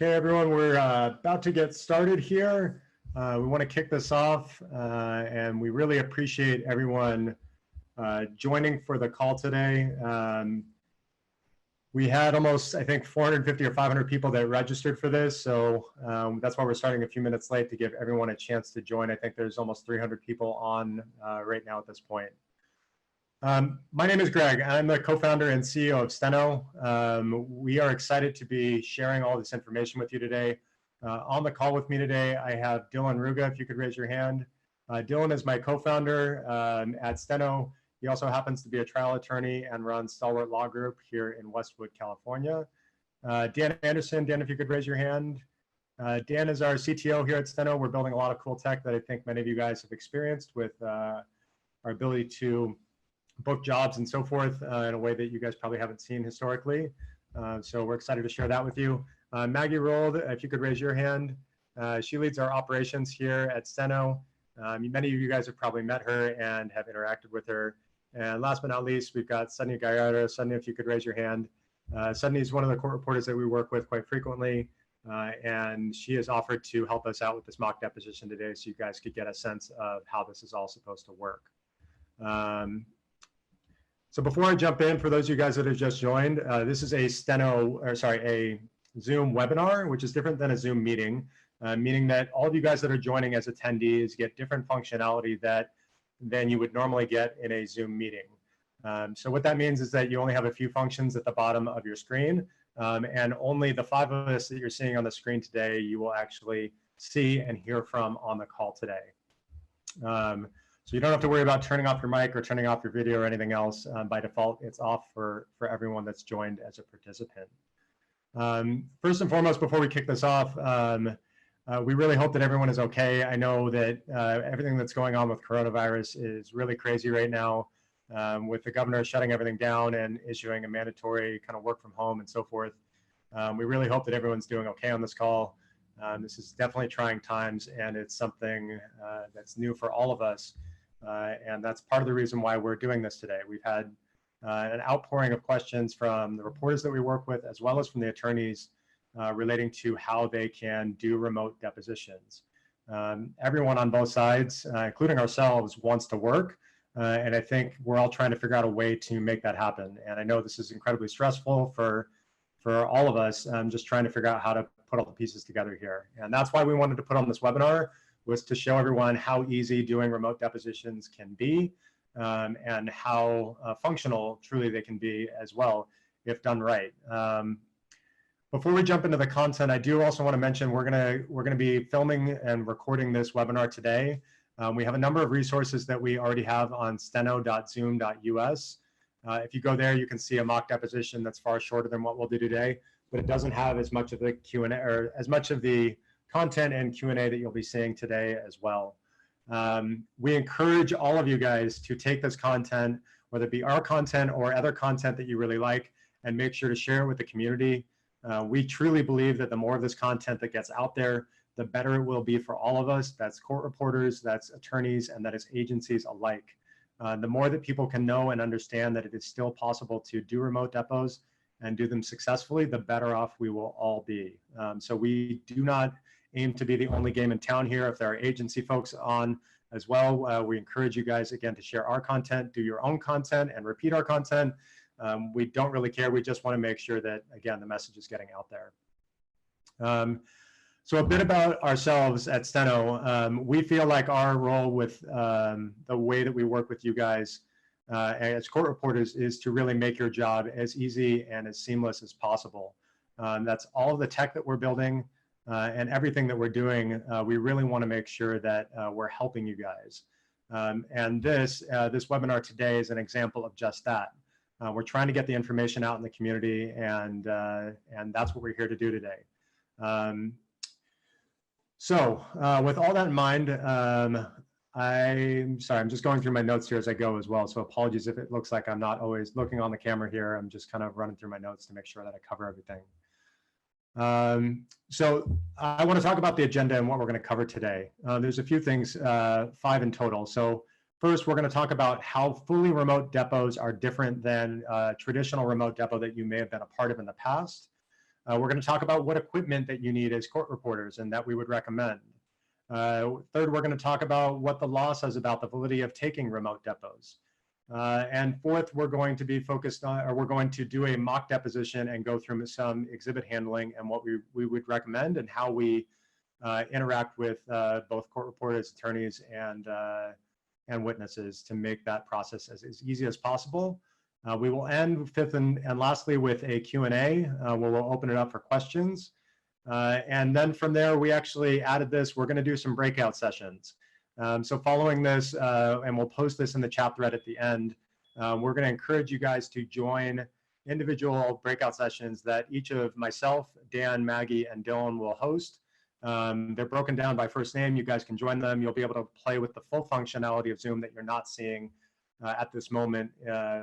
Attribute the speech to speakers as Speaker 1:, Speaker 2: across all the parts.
Speaker 1: Okay, everyone, we're about to get started here. We want to kick this off, and we really appreciate everyone joining for the call today. We had almost, I think, 450 or 500 people that registered for this, so that's why we're starting a few minutes late to give everyone a chance to join. I think there's almost 300 people on right now at this point. My name is Greg. I'm the co-founder and CEO of Steno. We are excited to be sharing all this information with you today. On the call with me today, I have Dylan Ruga, if you could raise your hand. Dylan is my co-founder at Steno. He also happens to be a trial attorney and runs Stalwart Law Group here in Westwood, California. Dan Anderson, Dan, if you could raise your hand. Dan is our CTO here at Steno. We're building a lot of cool tech that I think many of you guys have experienced with our ability to book jobs and so forth in a way that you guys probably haven't seen historically. So we're excited to share that with you. Maggie Rold, if you could raise your hand. She leads our operations here at Steno. Many of you guys have probably met her and have interacted with her. And last but not least, we've got Sydney Gallardo. Sydney, if you could raise your hand. Sydney is one of the court reporters that we work with quite frequently. And she has offered to help us out with this mock deposition today so you guys could get a sense of how this is all supposed to work. So before I jump in, for those of you guys that have just joined, this is a a Zoom webinar, which is different than a Zoom meeting, meaning that all of you guys that are joining as attendees get different functionality than you would normally get in a Zoom meeting. So what that means is that you only have a few functions at the bottom of your screen, and only the 5 of us that you're seeing on the screen today, you will actually see and hear from on the call today. So you don't have to worry about turning off your mic or turning off your video or anything else. By default, it's off for everyone that's joined as a participant. First and foremost, before we kick this off, we really hope that everyone is okay. I know that everything that's going on with coronavirus is really crazy right now, with the governor shutting everything down and issuing a mandatory kind of work from home and so forth. We really hope that everyone's doing okay on this call. This is definitely trying times, and it's something that's new for all of us. And that's part of the reason why we're doing this today. We've had an outpouring of questions from the reporters that we work with, as well as from the attorneys relating to how they can do remote depositions. Everyone on both sides, including ourselves, wants to work. And I think we're all trying to figure out a way to make that happen. And I know this is incredibly stressful for all of us, just trying to figure out how to put all the pieces together here. And that's why we wanted to put on this webinar, was to show everyone how easy doing remote depositions can be, and how functional truly they can be as well if done right. Before we jump into the content, I do also want to mention we're gonna be filming and recording this webinar today. We have a number of resources that we already have on steno.zoom.us. If you go there, you can see a mock deposition that's far shorter than what we'll do today, but it doesn't have as much of the Q&A or as much of the content and Q&A that you'll be seeing today as well. We encourage all of you guys to take this content, whether it be our content or other content that you really like, and make sure to share it with the community. We truly believe that the more of this content that gets out there, the better it will be for all of us. That's court reporters, that's attorneys, and that is agencies alike. The more that people can know and understand that it is still possible to do remote depos and do them successfully, the better off we will all be. So we do not aim to be the only game in town here. If there are agency folks on as well, we encourage you guys, again, to share our content, do your own content, and repeat our content. We don't really care. We just want to make sure that, again, the message is getting out there. So a bit about ourselves at Steno. We feel like our role with the way that we work with you guys as court reporters is to really make your job as easy and as seamless as possible. That's all of the tech that we're building. And everything that we're doing, we really want to make sure that we're helping you guys. And this webinar today is an example of just that. We're trying to get the information out in the community, and that's what we're here to do today. So with all that in mind, I'm sorry, I'm just going through my notes here as I go as well. So apologies if it looks like I'm not always looking on the camera here. I'm just kind of running through my notes to make sure that I cover everything. So I want to talk about the agenda and what we're going to cover today. There's a few things, 5 in total. So first, we're going to talk about how fully remote depots are different than traditional remote depot that you may have been a part of in the past. We're going to talk about what equipment that you need as court reporters and that we would recommend. Third, we're going to talk about what the law says about the validity of taking remote depos. And fourth, we're going to be focused on, or we're going to do a mock deposition and go through some exhibit handling and what we would recommend and how we interact with both court reporters, attorneys, and witnesses to make that process as easy as possible. We will end fifth and lastly with a Q&A where we'll open it up for questions. And then from there, we actually added this. We're going to do some breakout sessions. So following this, and we'll post this in the chat thread at the end, we're going to encourage you guys to join individual breakout sessions that each of myself, Dan, Maggie, and Dylan will host. They're broken down by first name. You guys can join them. You'll be able to play with the full functionality of Zoom that you're not seeing at this moment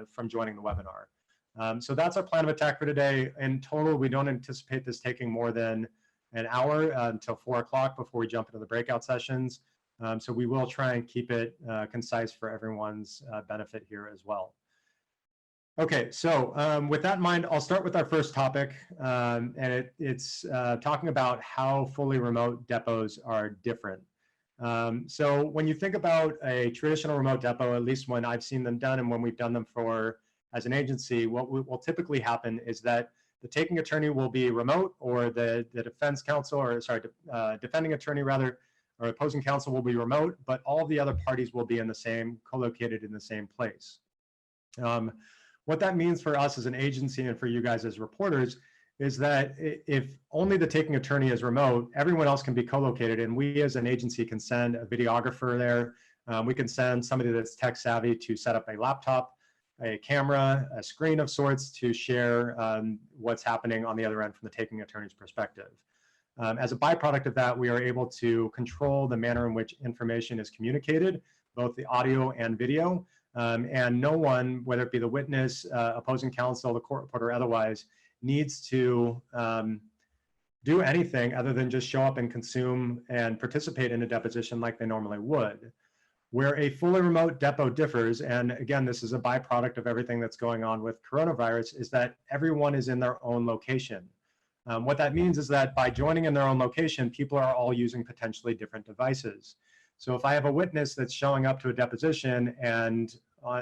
Speaker 1: from joining the webinar. So that's our plan of attack for today. In total, we don't anticipate this taking more than an hour until 4 o'clock before we jump into the breakout sessions. So we will try and keep it concise for everyone's benefit here as well. Okay, so with that in mind, I'll start with our first topic, and it's talking about how fully remote depots are different. So when you think about a traditional remote depot, at least when I've seen them done and when we've done them for as an agency, what will typically happen is that the taking attorney will be remote, or the defense counsel, or sorry, defending attorney rather, or opposing counsel will be remote, but all the other parties will be in the same, co-located in the same place. What that means for us as an agency and for you guys as reporters is that if only the taking attorney is remote, everyone else can be co-located, and we as an agency can send a videographer there. We can send somebody that's tech savvy to set up a laptop, a camera, a screen of sorts to share what's happening on the other end from the taking attorney's perspective. As a byproduct of that, we are able to control the manner in which information is communicated, both the audio and video, and no one, whether it be the witness, opposing counsel, the court reporter, or otherwise, needs to do anything other than just show up and consume and participate in a deposition like they normally would. Where a fully remote depot differs, and again, this is a byproduct of everything that's going on with coronavirus, is that everyone is in their own location. What that means is that by joining in their own location, people are all using potentially different devices. So if I have a witness that's showing up to a deposition and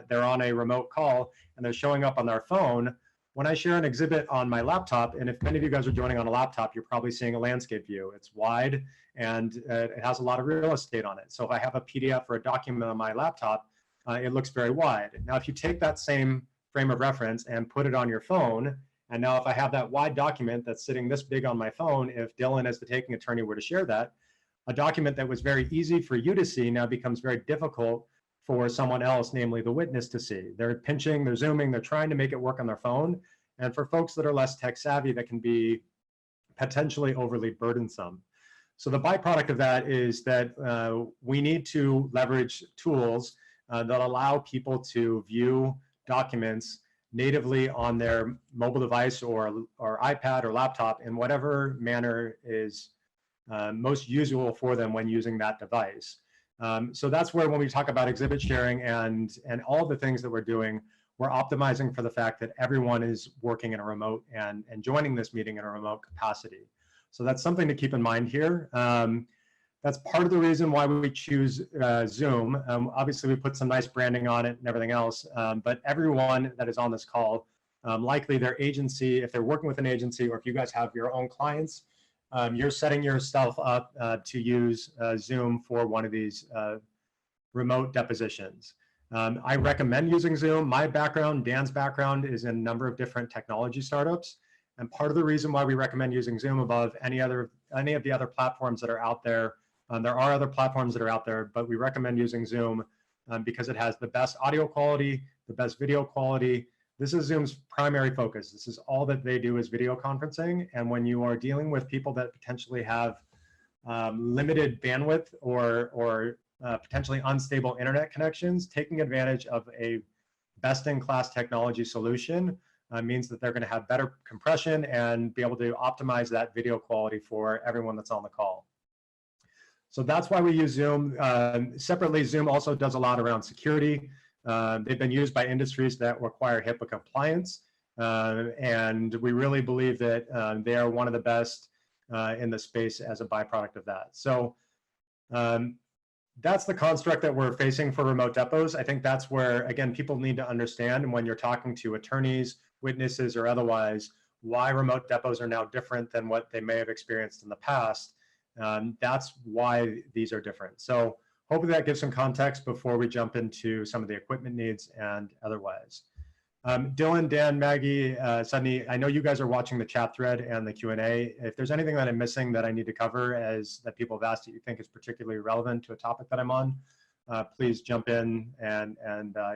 Speaker 1: they're on a remote call and they're showing up on their phone, when I share an exhibit on my laptop, and if many of you guys are joining on a laptop, you're probably seeing a landscape view. It's wide and it has a lot of real estate on it. So if I have a PDF or a document on my laptop, it looks very wide. Now, if you take that same frame of reference and put it on your phone, and now if I have that wide document that's sitting this big on my phone, if Dylan as the taking attorney were to share that, a document that was very easy for you to see now becomes very difficult for someone else, namely the witness, to see. They're pinching, they're zooming, they're trying to make it work on their phone. And for folks that are less tech savvy, that can be potentially overly burdensome. So the byproduct of that is that we need to leverage tools that allow people to view documents natively on their mobile device or iPad or laptop in whatever manner is most usual for them when using that device. So that's where when we talk about exhibit sharing and all the things that we're doing, we're optimizing for the fact that everyone is working in a remote and joining this meeting in a remote capacity. So that's something to keep in mind here. That's part of the reason why we choose Zoom. Obviously, we put some nice branding on it and everything else, but everyone that is on this call, likely their agency, if they're working with an agency or if you guys have your own clients, you're setting yourself up to use Zoom for one of these remote depositions. I recommend using Zoom. My background, Dan's background, is in a number of different technology startups. And part of the reason why we recommend using Zoom above any of the other platforms that are out there, there are other platforms that are out there, but we recommend using Zoom because it has the best audio quality, the best video quality. This is Zoom's primary focus. This is all that they do is video conferencing. And when you are dealing with people that potentially have limited bandwidth or potentially unstable internet connections, taking advantage of a best-in-class technology solution means that they're going to have better compression and be able to optimize that video quality for everyone that's on the call. So that's why we use Zoom. Separately, Zoom also does a lot around security. They've been used by industries that require HIPAA compliance. And we really believe that they are one of the best in the space as a byproduct of that. So that's the construct that we're facing for remote depots. I think that's where, again, people need to understand, and when you're talking to attorneys, witnesses, or otherwise, why remote depots are now different than what they may have experienced in the past. That's why these are different. So hopefully that gives some context before we jump into some of the equipment needs and otherwise. Dylan, Dan, Maggie, Sydney, I know you guys are watching the chat thread and the Q&A. If there's anything that I'm missing that I need to cover that people have asked that you think is particularly relevant to a topic that I'm on, please jump in and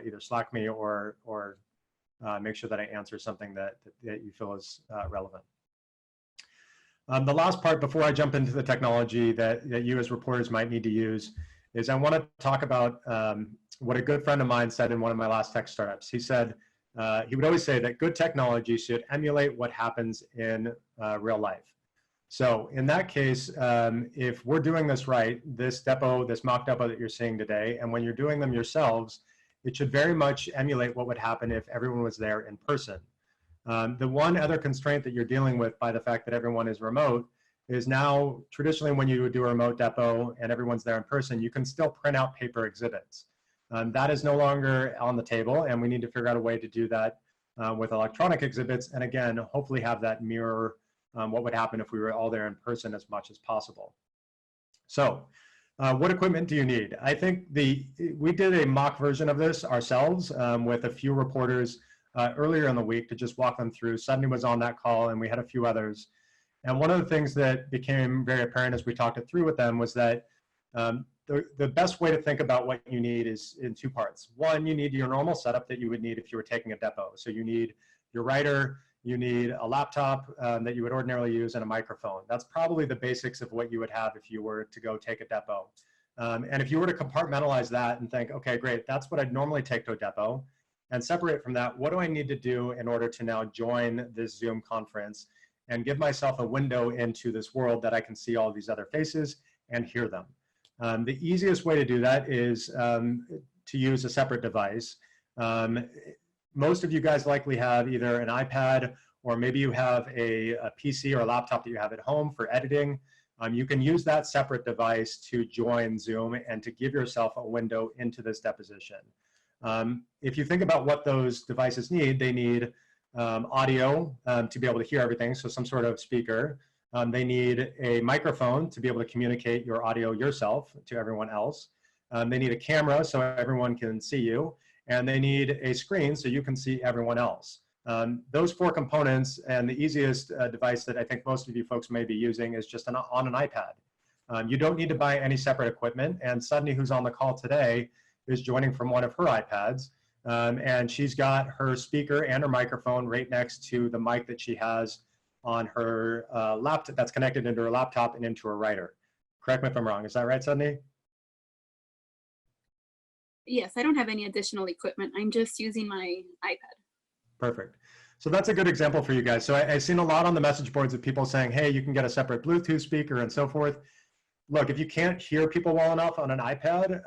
Speaker 1: either Slack me or make sure that I answer something that you feel is relevant. The last part before I jump into the technology that you as reporters might need to use is I want to talk about what a good friend of mine said in one of my last tech startups. He said, he would always say that good technology should emulate what happens in real life. So in that case, if we're doing this right, this mock depot that you're seeing today, and when you're doing them yourselves, it should very much emulate what would happen if everyone was there in person. The one other constraint that you're dealing with by the fact that everyone is remote is now, traditionally when you would do a remote depot and everyone's there in person, you can still print out paper exhibits. That is no longer on the table, and we need to figure out a way to do that with electronic exhibits, and again, hopefully have that mirror what would happen if we were all there in person as much as possible. So what equipment do you need? I think we did a mock version of this ourselves with a few reporters earlier in the week to just walk them through. Sydney was on that call, and we had a few others. And one of the things that became very apparent as we talked it through with them was that the best way to think about what you need is in two parts. One, you need your normal setup that you would need if you were taking a depot. So you need your writer, you need a laptop that you would ordinarily use, and a microphone. That's probably the basics of what you would have if you were to go take a depot. And if you were to compartmentalize that and think, okay, great, that's what I'd normally take to a depot, and separate from that, what do I need to do in order to now join this Zoom conference and give myself a window into this world that I can see all these other faces and hear them. The easiest way to do that is to use a separate device. Most of you guys likely have either an iPad, or maybe you have a PC or a laptop that you have at home for editing. You can use that separate device to join Zoom and to give yourself a window into this deposition. If you think about what those devices need, they need audio to be able to hear everything, so some sort of speaker. They need a microphone to be able to communicate your audio yourself to everyone else. They need a camera so everyone can see you. And they need a screen so you can see everyone else. Those four components, and the easiest device that I think most of you folks may be using is just on an iPad. You don't need to buy any separate equipment. And Sydney, who's on the call today, is joining from one of her iPads. And she's got her speaker and her microphone right next to the mic that she has on her laptop that's connected into her laptop and into her writer. Correct me if I'm wrong. Is that right, Sydney?
Speaker 2: Yes, I don't have any additional equipment. I'm just using my iPad.
Speaker 1: Perfect. So that's a good example for you guys. So I've seen a lot on the message boards of people saying, hey, you can get a separate Bluetooth speaker and so forth. Look, if you can't hear people well enough on an iPad,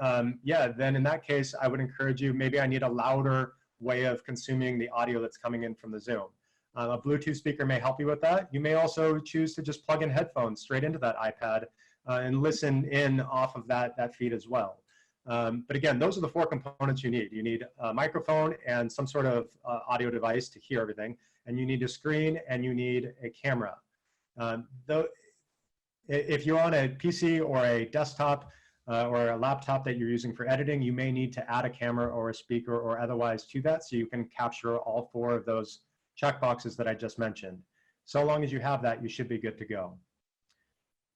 Speaker 1: yeah, then in that case, I would encourage you, maybe I need a louder way of consuming the audio that's coming in from the Zoom. A Bluetooth speaker may help you with that. You may also choose to just plug in headphones straight into that iPad and listen in off of that feed as well. But again, those are the four components you need. You need a microphone and some sort of audio device to hear everything. And you need a screen and you need a camera. If you're on a PC or a desktop or a laptop that you're using for editing, you may need to add a camera or a speaker or otherwise to that so you can capture all four of those checkboxes that I just mentioned. So long as you have that, you should be good to go.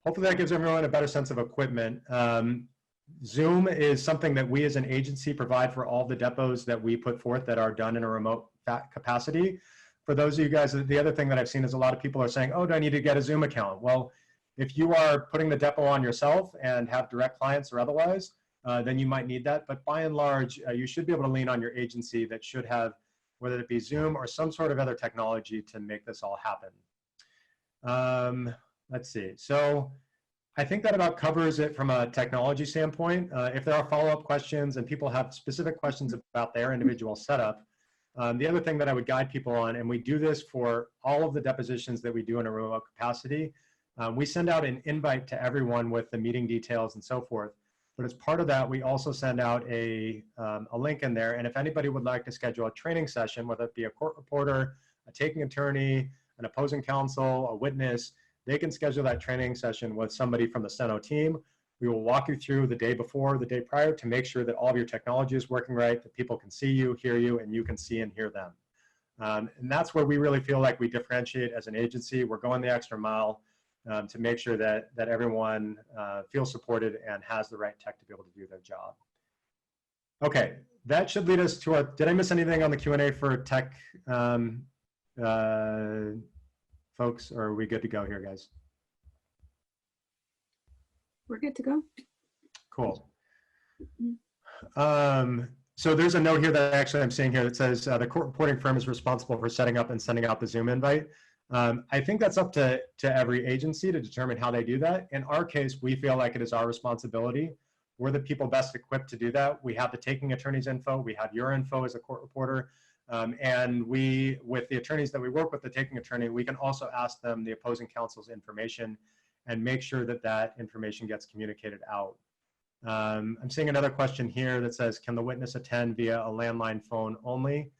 Speaker 1: Hopefully that gives everyone a better sense of equipment. Zoom is something that we as an agency provide for all the depots that we put forth that are done in a remote capacity. For those of you guys, the other thing that I've seen is a lot of people are saying, oh, do I need to get a Zoom account? Well, if you are putting the depot on yourself and have direct clients or otherwise, then you might need that. But by and large, you should be able to lean on your agency that should have, whether it be Zoom or some sort of other technology to make this all happen. Let's see. So I think that about covers it from a technology standpoint. If there are follow-up questions and people have specific questions about their individual setup, The other thing that I would guide people on, and we do this for all of the depositions that we do in a remote capacity, we send out an invite to everyone with the meeting details and so forth. But as part of that, we also send out a link in there. And if anybody would like to schedule a training session, whether it be a court reporter, a taking attorney, an opposing counsel, a witness, they can schedule that training session with somebody from the Steno team. We will walk you through the day before, the day prior to make sure that all of your technology is working right, that people can see you, hear you, and you can see and hear them. And that's where we really feel like we differentiate as an agency. We're going the extra mile to make sure that everyone feels supported and has the right tech to be able to do their job. Okay, that should lead us to our, did I miss anything on the Q&A for tech folks, or are we good to go here, guys?
Speaker 2: We're good to go.
Speaker 1: Cool. So there's a note here that actually I'm seeing here that says the court reporting firm is responsible for setting up and sending out the Zoom invite. I think that's up to every agency to determine how they do that. In our case, we feel like it is our responsibility. We're the people best equipped to do that. We have the taking attorney's info. We have your info as a court reporter. And we, with the attorneys that we work with, the taking attorney, we can also ask them the opposing counsel's information and make sure that that information gets communicated out. I'm seeing another question here that says, can the witness attend via a landline phone only?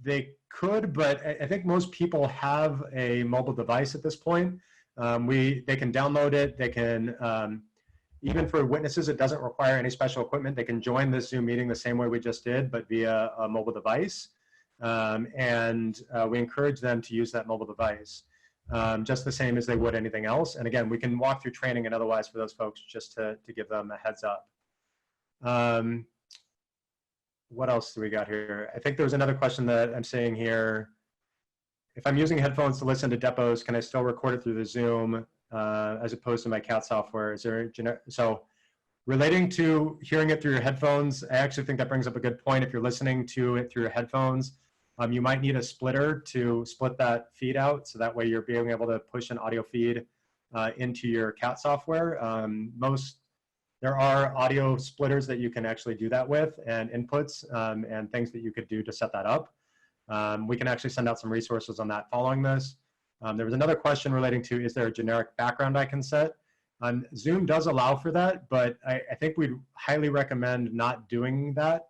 Speaker 1: They could, but I think most people have a mobile device at this point. They can download it. They can, even for witnesses, it doesn't require any special equipment. They can join this Zoom meeting the same way we just did, but via a mobile device. And we encourage them to use that mobile device. Just the same as they would anything else. And again, we can walk through training and otherwise for those folks just to give them a heads up. What else do we got here? I think there was another question that I'm seeing here. If I'm using headphones to listen to Depos, can I still record it through the Zoom as opposed to my CAT software? Is there so relating to hearing it through your headphones, I actually think that brings up a good point. If you're listening to it through your headphones, you might need a splitter to split that feed out, so that way you're being able to push an audio feed into your CAT software. There are audio splitters that you can actually do that with, and inputs and things that you could do to set that up. We can actually send out some resources on that following this. There was another question relating to, is there a generic background I can set? Zoom does allow for that, but I think we'd highly recommend not doing that.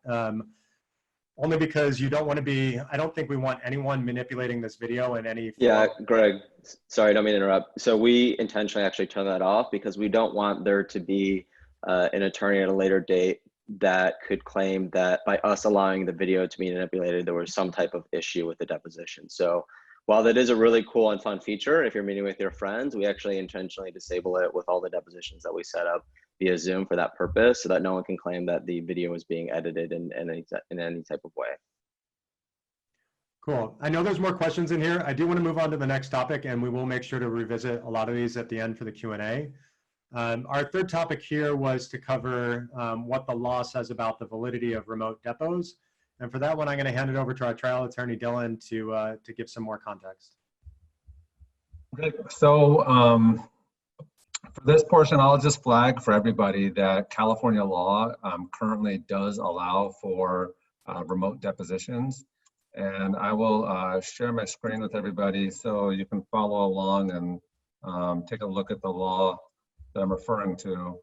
Speaker 1: Only because you don't want to be, I don't think we want anyone manipulating this video in any form.
Speaker 3: Yeah, Greg, sorry, I don't mean to interrupt. So we intentionally actually turn that off because we don't want there to be an attorney at a later date that could claim that by us allowing the video to be manipulated, there was some type of issue with the deposition. So while that is a really cool and fun feature, if you're meeting with your friends, we actually intentionally disable it with all the depositions that we set up via Zoom for that purpose, so that no one can claim that the video is being edited in any type of way.
Speaker 1: Cool. I know there's more questions in here. I do want to move on to the next topic, and we will make sure to revisit a lot of these at the end for the Q&A. Our third topic here was to cover what the law says about the validity of remote depots. And for that one, I'm going to hand it over to our trial attorney, Dylan, to give some more context.
Speaker 4: Okay, so for this portion, I'll just flag for everybody that California law currently does allow for remote depositions. And I will share my screen with everybody so you can follow along and take a look at the law that I'm referring to.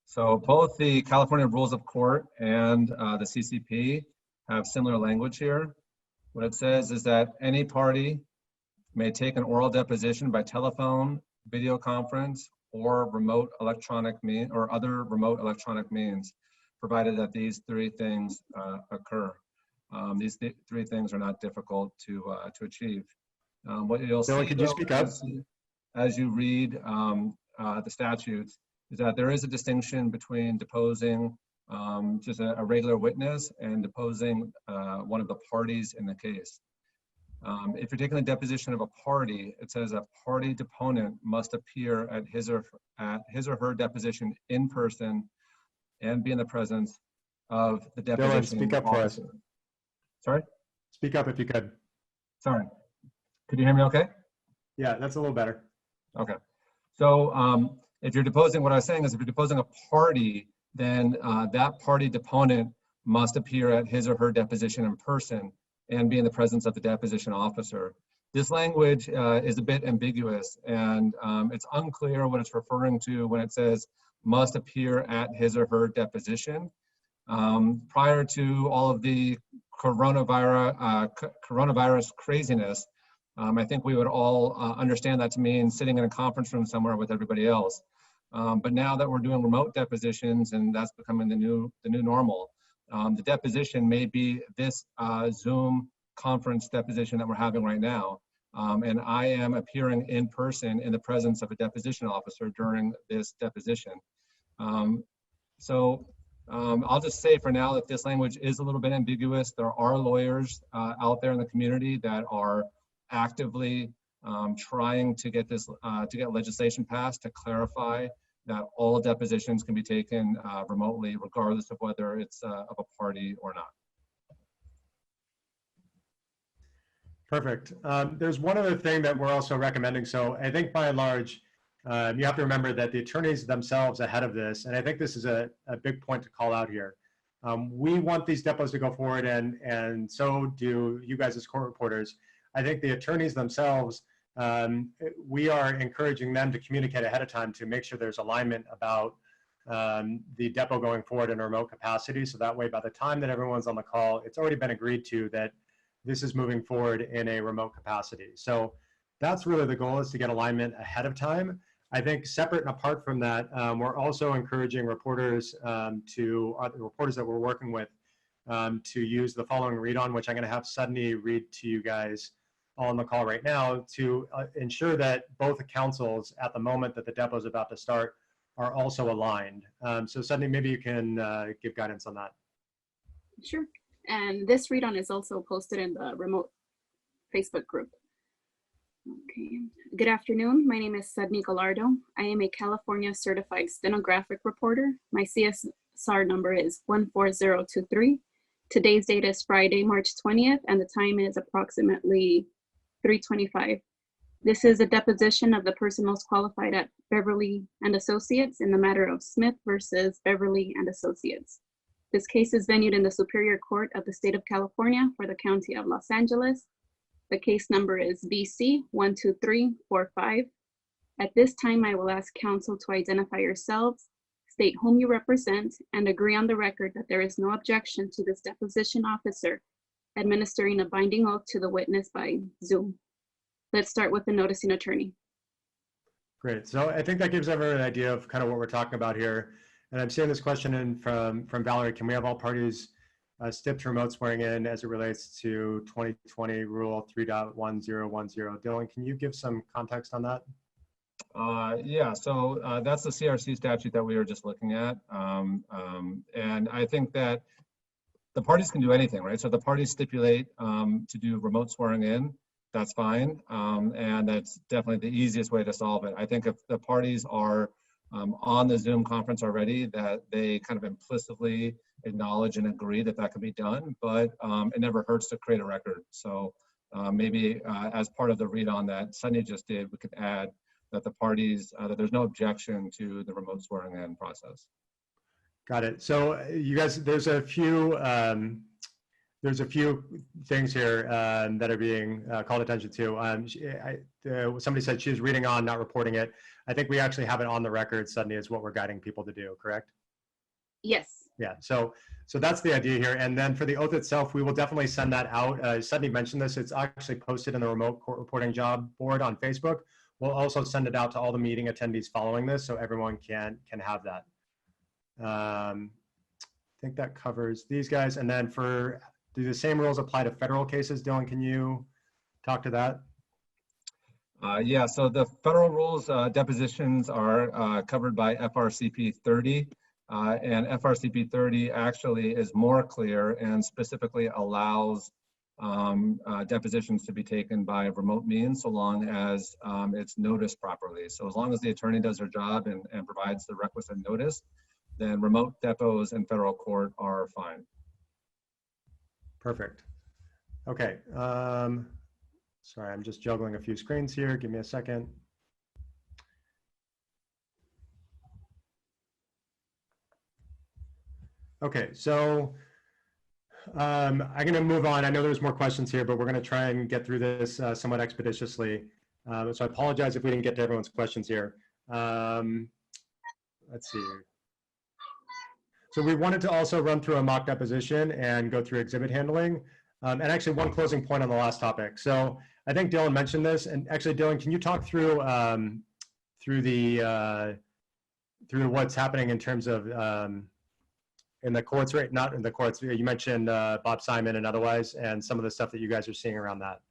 Speaker 4: So both the California Rules of Court and the CCP have similar language here. What it says is that any party may take an oral deposition by telephone, video conference, or remote electronic means, or other remote electronic means, provided that these three things occur. These three things are not difficult to achieve. What you'll see,
Speaker 1: could you speak up?
Speaker 4: As you read the statutes, is that there is a distinction between deposing just a regular witness and deposing one of the parties in the case. If you're taking a deposition of a party, it says a party deponent must appear at his or her deposition in person and be in the presence of the deposition.
Speaker 1: Dylan, speak up for us.
Speaker 4: Sorry?
Speaker 1: Speak up if you could.
Speaker 4: Sorry. Could you hear me okay?
Speaker 1: Yeah, that's a little better.
Speaker 4: Okay. So if you're deposing, what I was saying is if you're deposing a party, then that party deponent must appear at his or her deposition in person and be in the presence of the deposition officer. This language is a bit ambiguous, and it's unclear what it's referring to when it says must appear at his or her deposition. Prior to all of the coronavirus craziness, I think we would all understand that to mean sitting in a conference room somewhere with everybody else. But now that we're doing remote depositions and that's becoming the new normal, the deposition may be this Zoom conference deposition that we're having right now. And I am appearing in person in the presence of a deposition officer during this deposition. I'll just say for now that this language is a little bit ambiguous. There are lawyers out there in the community that are actively trying to get this to get legislation passed to clarify that all depositions can be taken remotely, regardless of whether it's of a party or not.
Speaker 1: Perfect. There's one other thing that we're also recommending. So I think by and large, you have to remember that the attorneys themselves ahead of this, and I think this is a big point to call out here. We want these depots to go forward, and so do you guys as court reporters. I think the attorneys themselves, we are encouraging them to communicate ahead of time to make sure there's alignment about the depot going forward in a remote capacity. So that way, by the time that everyone's on the call, it's already been agreed to that this is moving forward in a remote capacity. So that's really the goal, is to get alignment ahead of time. I think separate and apart from that, we're also encouraging reporters the reporters that we're working with to use the following read-on, which I'm going to have Sudney read to you guys all on the call right now, to ensure that both the counsels at the moment that the depot is about to start are also aligned. So Sudney, maybe you can give guidance on that.
Speaker 2: Sure. And this read-on is also posted in the remote Facebook group. Okay. Good afternoon. My name is Sudney Gallardo. I am a California certified stenographic reporter. My CSR number is 14023. Today's date is Friday, March 20th, and the time is approximately 3:25. This is a deposition of the person most qualified at Beverly and Associates in the matter of Smith versus Beverly and Associates. This case is venued in the Superior Court of the State of California for the County of Los Angeles. The case number is BC 12345. At this time, I will ask counsel to identify yourselves, state whom you represent, and agree on the record that there is no objection to this deposition officer administering a binding oath to the witness by Zoom. Let's start with the noticing attorney.
Speaker 1: Great. So I think that gives everyone an idea of kind of what we're talking about here. And I'm seeing this question in from Valerie. Can we have all parties stip to remote swearing in as it relates to 2020 Rule 3.1010? Dylan, can you give some context on that?
Speaker 4: Yeah, so that's the CRC statute that we were just looking at. And I think that the parties can do anything, right? So the parties stipulate to do remote swearing in, that's fine. And that's definitely the easiest way to solve it. I think if the parties are on the Zoom conference already, that they kind of implicitly acknowledge and agree that that can be done, but it never hurts to create a record. So maybe as part of the read-on that Sunny just did, we could add that the parties, that there's no objection to the remote swearing in process.
Speaker 1: Got it. So you guys, there's a few things here that are being called attention to. Somebody said she was reading on, not reporting it. I think we actually have it on the record, Sudney, is what we're guiding people to do, correct?
Speaker 2: Yes.
Speaker 1: Yeah, so that's the idea here. And then for the oath itself, we will definitely send that out. Sudney mentioned this, it's actually posted in the remote court reporting job board on Facebook. We'll also send it out to all the meeting attendees following this, so everyone can have that. I think that covers these guys. And then do the same rules apply to federal cases? Dylan, can you talk to that?
Speaker 4: Yeah, so the federal rules, depositions are covered by FRCP 30. And FRCP 30 actually is more clear and specifically allows depositions to be taken by remote means, so long as it's noticed properly. So as long as the attorney does their job and provides the requisite notice, then remote depots in federal court are fine.
Speaker 1: Perfect. Okay. Sorry, I'm just juggling a few screens here. Give me a second. Okay, so I'm going to move on. I know there's more questions here, but we're going to try and get through this somewhat expeditiously. So I apologize if we didn't get to everyone's questions here. Let's see. So we wanted to also run through a mock deposition and go through exhibit handling. And actually one closing point on the last topic. So I think Dylan mentioned this, and actually Dylan, can you talk through through what's happening in terms of in the courts, right? Not in the courts. You mentioned Bob Simon and otherwise, and some of the stuff that you guys are seeing around that.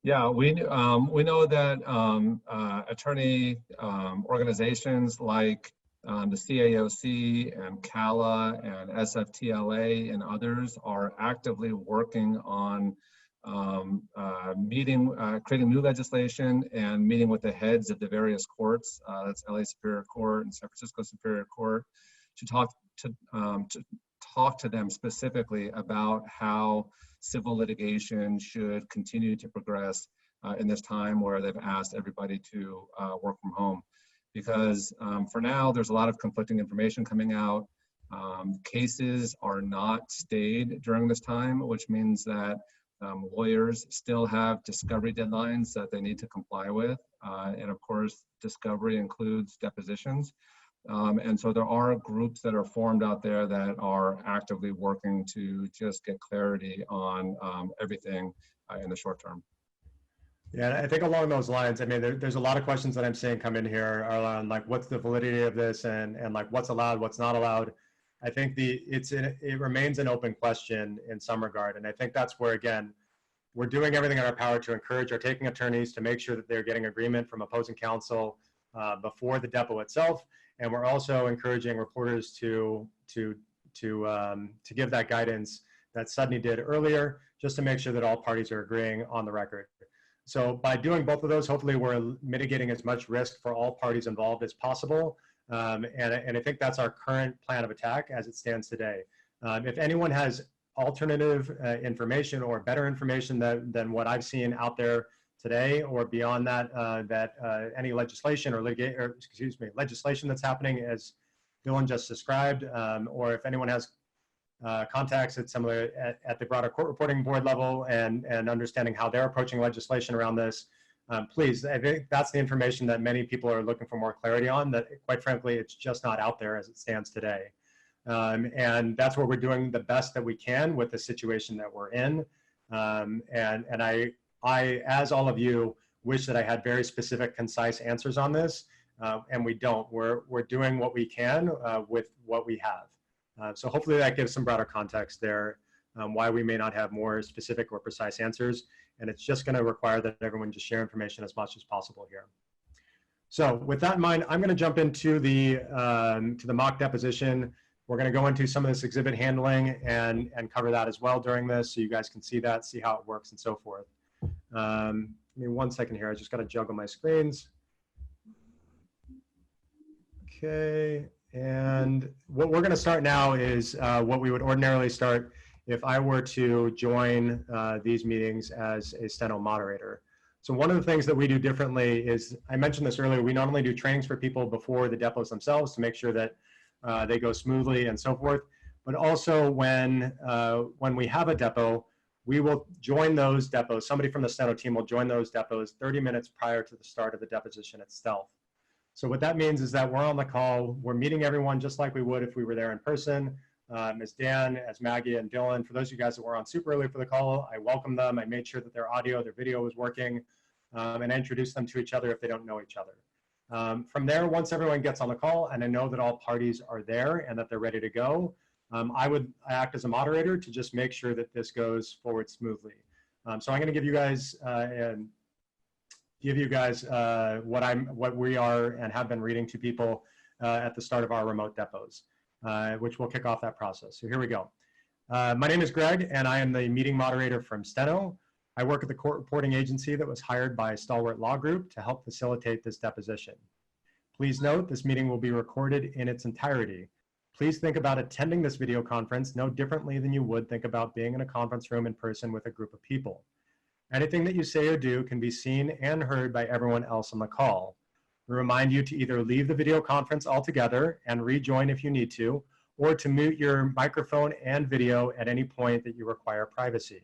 Speaker 4: Yeah, we know that attorney organizations like the CAOC and CALA and SFTLA and others are actively working on creating new legislation and meeting with the heads of the various courts. That's LA Superior Court and San Francisco Superior Court, to talk to them specifically about how civil litigation should continue to progress in this time where they've asked everybody to work from home. Because for now, there's a lot of conflicting information coming out. Cases are not stayed during this time, which means that lawyers still have discovery deadlines that they need to comply with. And of course, discovery includes depositions. And so there are groups that are formed out there that are actively working to just get clarity on everything in the short term.
Speaker 1: Yeah, I think along those lines, I mean, there's a lot of questions that I'm seeing come in here around like, what's the validity of this and like what's allowed, what's not allowed. I think it remains an open question in some regard. And I think that's where, again, we're doing everything in our power to encourage our taking attorneys to make sure that they're getting agreement from opposing counsel before the depo itself. And we're also encouraging reporters to give that guidance that Sudney did earlier, just to make sure that all parties are agreeing on the record. So by doing both of those, hopefully we're mitigating as much risk for all parties involved as possible. And I think that's our current plan of attack as it stands today. If anyone has alternative information or better information than what I've seen out there today or beyond that, any legislation or legislation that's happening as Dylan just described, or if anyone has contacts at some of at the broader court reporting board level and understanding how they're approaching legislation around this, please, I think that's the information that many people are looking for more clarity on, that quite frankly, it's just not out there as it stands today. And that's where we're doing the best that we can with the situation that we're in. And I, as all of you, wish that I had very specific, concise answers on this, and we don't. We're doing what we can with what we have. So hopefully that gives some broader context there, why we may not have more specific or precise answers. And it's just going to require that everyone just share information as much as possible here. So with that in mind, I'm going to jump into the mock deposition. We're going to go into some of this exhibit handling and cover that as well during this, so you guys can see that, see how it works and so forth. Give me 1 second here. I just got to juggle my screens. Okay. And what we're going to start now is what we would ordinarily start if I were to join these meetings as a Steno moderator. So one of the things that we do differently is, I mentioned this earlier, we not only do trainings for people before the depos themselves to make sure that they go smoothly and so forth, but also when we have a depo, we will join those depots. Somebody from the Steno team will join those depots 30 minutes prior to the start of the deposition itself. So what that means is that we're on the call, we're meeting everyone just like we would if we were there in person. As Dan, as Maggie and Dylan, for those of you guys that were on super early for the call, I welcome them. I made sure that their audio, their video was working, and I introduced them to each other if they don't know each other. From there, once everyone gets on the call and I know that all parties are there and that they're ready to go, I would act as a moderator to just make sure that this goes forward smoothly. So I'm going to give you guys what we are and have been reading to people at the start of our remote depots, which will kick off that process. So here we go. My name is Greg, and I am the meeting moderator from Steno. I work at the court reporting agency that was hired by Stalwart Law Group to help facilitate this deposition. Please note this meeting will be recorded in its entirety. Please think about attending this video conference no differently than you would think about being in a conference room in person with a group of people. Anything that you say or do can be seen and heard by everyone else on the call. We remind you to either leave the video conference altogether and rejoin if you need to, or to mute your microphone and video at any point that you require privacy.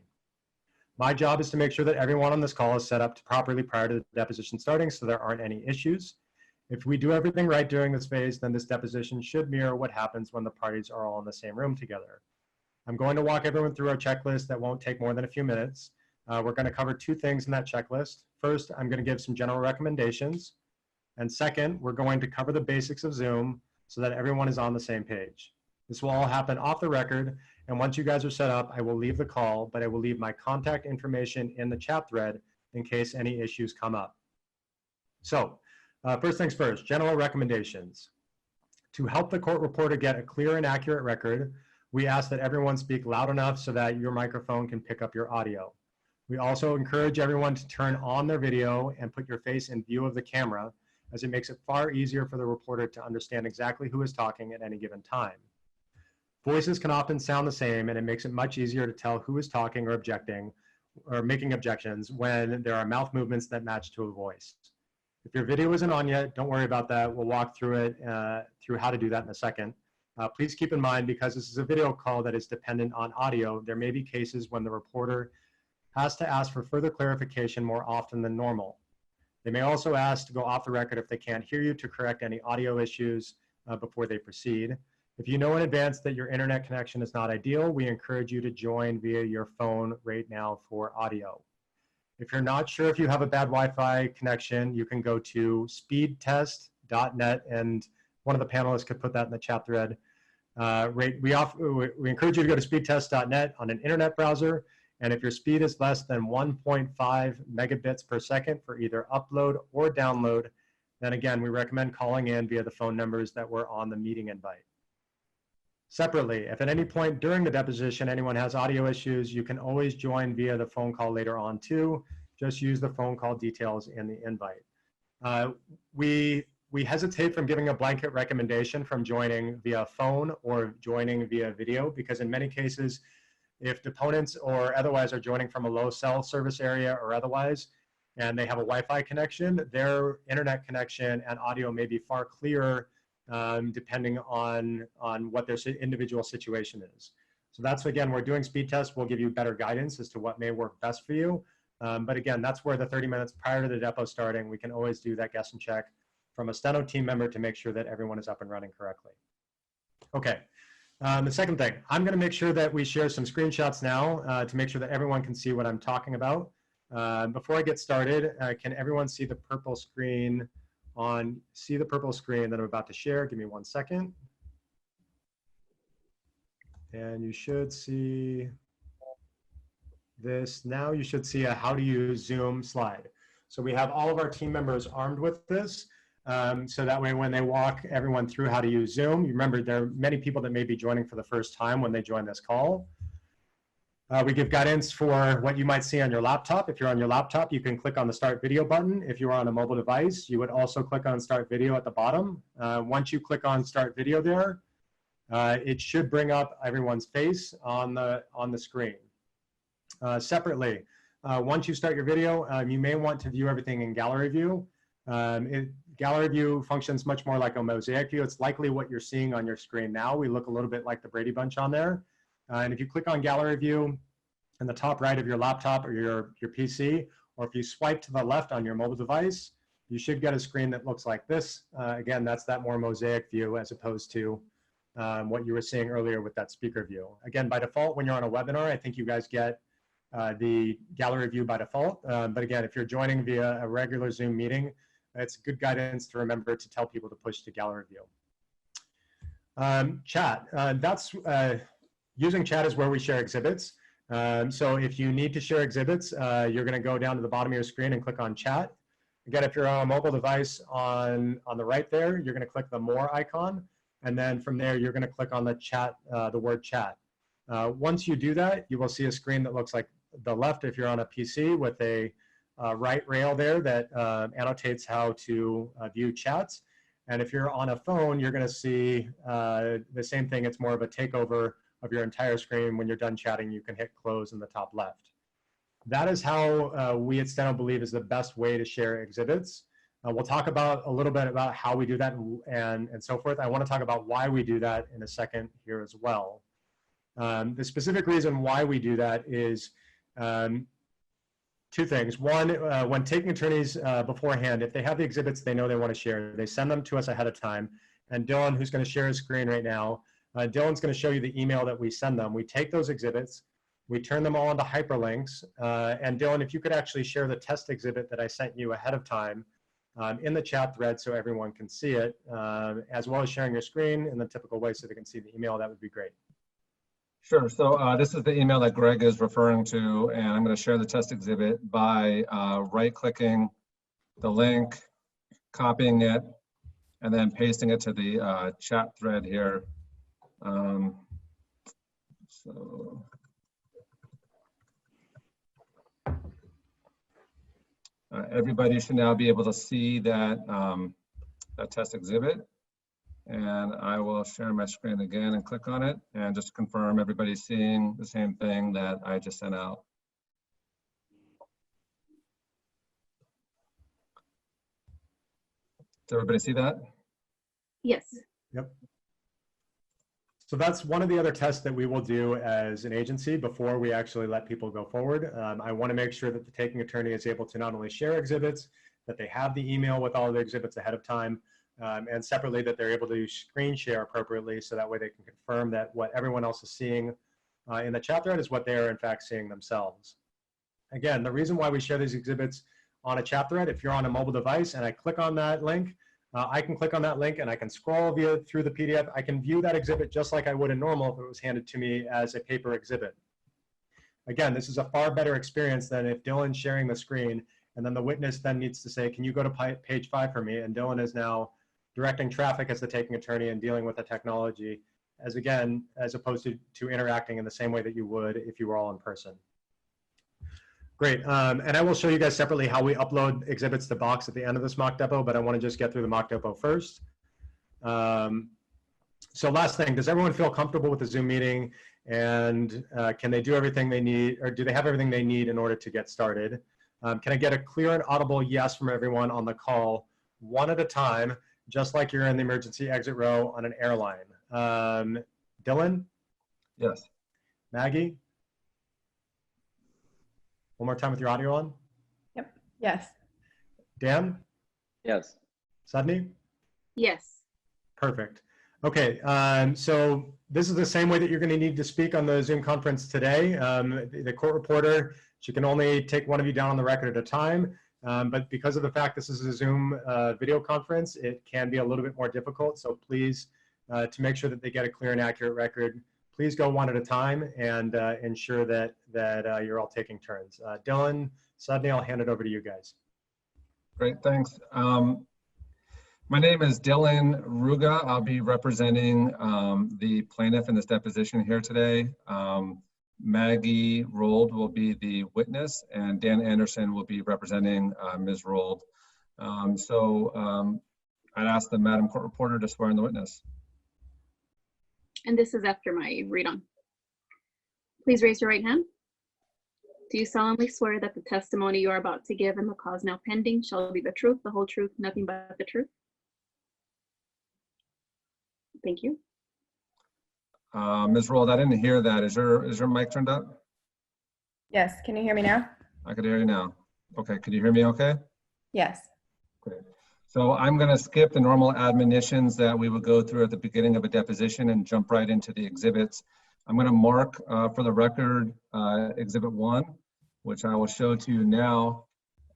Speaker 1: My job is to make sure that everyone on this call is set up properly prior to the deposition starting so there aren't any issues. If we do everything right during this phase, then this deposition should mirror what happens when the parties are all in the same room together. I'm going to walk everyone through our checklist that won't take more than a few minutes. We're going to cover two things in that checklist. First, I'm going to give some general recommendations. And second, we're going to cover the basics of Zoom so that everyone is on the same page. This will all happen off the record. And once you guys are set up, I will leave the call, but I will leave my contact information in the chat thread in case any issues come up. So first things first, general recommendations. To help the court reporter get a clear and accurate record, we ask that everyone speak loud enough so that your microphone can pick up your audio. We also encourage everyone to turn on their video and put your face in view of the camera, as it makes it far easier for the reporter to understand exactly who is talking at any given time. Voices can often sound the same, and it makes it much easier to tell who is talking or objecting or making objections when there are mouth movements that match to a voice. If your video isn't on yet, don't worry about that. We'll walk through it, through how to do that in a second. Please keep in mind, because this is a video call that is dependent on audio, there may be cases when the reporter has to ask for further clarification more often than normal. They may also ask to go off the record if they can't hear you to correct any audio issues before they proceed. If you know in advance that your internet connection is not ideal, we encourage you to join via your phone right now for audio. If you're not sure if you have a bad Wi-Fi connection, you can go to speedtest.net, and one of the panelists could put that in the chat thread. We encourage you to go to speedtest.net on an internet browser, and if your speed is less than 1.5 megabits per second for either upload or download, then again, we recommend calling in via the phone numbers that were on the meeting invite. Separately, if at any point during the deposition anyone has audio issues, you can always join via the phone call later on too. Just use the phone call details in the invite. We hesitate from giving a blanket recommendation from joining via phone or joining via video, because in many cases, if deponents or otherwise are joining from a low cell service area or otherwise, and they have a Wi-Fi connection, their internet connection and audio may be far clearer depending on what their individual situation is. So that's, again, we're doing speed tests. We'll give you better guidance as to what may work best for you. But again, that's where the 30 minutes prior to the depo starting, we can always do that guess and check from a Steno team member to make sure that everyone is up and running correctly. Okay, the second thing, I'm gonna make sure that we share some screenshots now to make sure that everyone can see what I'm talking about. Before I get started, can everyone see the purple screen that I'm about to share? Give me 1 second. And you should see this. Now you should see a how to use Zoom slide. So we have all of our team members armed with this. So that way when they walk everyone through how to use Zoom, you remember there are many people that may be joining for the first time when they join this call. We give guidance for what you might see on your laptop. If you're on your laptop, you can click on the Start Video button. If you're on a mobile device, you would also click on Start Video at the bottom. Once you click on Start Video there, it should bring up everyone's face on the screen. Separately, once you start your video, you may want to view everything in gallery view. Gallery view functions much more like a mosaic view. It's likely what you're seeing on your screen now. We look a little bit like the Brady Bunch on there. And if you click on gallery view in the top right of your laptop or your PC, or if you swipe to the left on your mobile device, you should get a screen that looks like this. Again, that's that more mosaic view as opposed to what you were seeing earlier with that speaker view. Again, by default, when you're on a webinar, I think you guys get the gallery view by default. But again, if you're joining via a regular Zoom meeting, it's good guidance to remember to tell people to push to gallery view. Chat, using chat is where we share exhibits. So if you need to share exhibits, you're gonna go down to the bottom of your screen and click on chat. Again, if you're on a mobile device on the right there, you're gonna click the more icon. And then from there, you're gonna click on the chat, the word chat. Once you do that, you will see a screen that looks like the left if you're on a PC with a right rail there that annotates how to view chats. And if you're on a phone, you're gonna see the same thing. It's more of a takeover of your entire screen. When you're done chatting, you can hit close in the top left. That is how we at Steno believe is the best way to share exhibits. We'll talk about a little bit about how we do that and so forth. I want to talk about why we do that in a second here as well. The specific reason why we do that is two things. One, when taking attorneys beforehand, if they have the exhibits they know they want to share, they send them to us ahead of time. And Dylan, who's going to share his screen right now, Dylan's going to show you the email that we send them. We take those exhibits, we turn them all into hyperlinks. And Dylan, if you could actually share the test exhibit that I sent you ahead of time in the chat thread so everyone can see it, as well as sharing your screen in the typical way so they can see the email, that would be great.
Speaker 4: Sure. So this is the email that Greg is referring to, and I'm going to share the test exhibit by right-clicking the link, copying it, and then pasting it to the chat thread here. Everybody should now be able to see that, that test exhibit. And I will share my screen again and click on it and just confirm everybody's seeing the same thing that I just sent out. Does everybody see that?
Speaker 2: Yes.
Speaker 1: Yep. So that's one of the other tests that we will do as an agency before we actually let people go forward. I want to make sure that the taking attorney is able to not only share exhibits, that they have the email with all the exhibits ahead of time, and separately that they're able to screen share appropriately so that way they can confirm that what everyone else is seeing in the chat thread is what they are in fact seeing themselves. Again, the reason why we share these exhibits on a chat thread, if you're on a mobile device and I click on that link, I can click on that link and I can scroll through the PDF. I can view that exhibit just like I would in normal if it was handed to me as a paper exhibit. Again, this is a far better experience than if Dylan's sharing the screen and then the witness then needs to say, can you go to page 5 for me? And Dylan is now directing traffic as the taking attorney and dealing with the technology as opposed to interacting in the same way that you would if you were all in person. Great, and I will show you guys separately how we upload exhibits to Box at the end of this mock depo, but I want to just get through the mock depo first. So last thing, does everyone feel comfortable with the Zoom meeting, and can they do everything they need, or do they have everything they need in order to get started? Can I get a clear and audible yes from everyone on the call, one at a time, just like you're in the emergency exit row on an airline? Dylan?
Speaker 4: Yes.
Speaker 1: Maggie? One more time with your audio on.
Speaker 5: Yep. Yes.
Speaker 1: Dan?
Speaker 3: Yes.
Speaker 1: Sudney?
Speaker 2: Yes.
Speaker 1: Perfect. Okay, so this is the same way that you're going to need to speak on the Zoom conference today. The court reporter, she can only take one of you down on the record at a time, but because of the fact this is a Zoom video conference, it can be a little bit more difficult. So please, to make sure that they get a clear and accurate record, please go one at a time and ensure that you're all taking turns. Dylan, Sudney, I'll hand it over to you guys.
Speaker 4: Great, thanks. My name is Dylan Ruga. I'll be representing the plaintiff in this deposition here today. Maggie Rold will be the witness, and Dan Anderson will be representing Ms. Rold. I'd ask the Madam Court Reporter to swear in the witness.
Speaker 2: And this is after my read on. Please raise your right hand. Do you solemnly swear that the testimony you are about to give in the cause now pending shall be the truth, the whole truth, nothing but the truth? Thank you.
Speaker 4: Ms. Rold, I didn't hear that. Is your mic turned up?
Speaker 5: Yes. Can you hear me now?
Speaker 4: I could hear you now. Okay, could you hear me okay?
Speaker 5: Yes.
Speaker 4: Great. So I'm going to skip the normal admonitions that we would go through at the beginning of a deposition and jump right into the exhibits. I'm going to mark for the record Exhibit 1, which I will show to you now.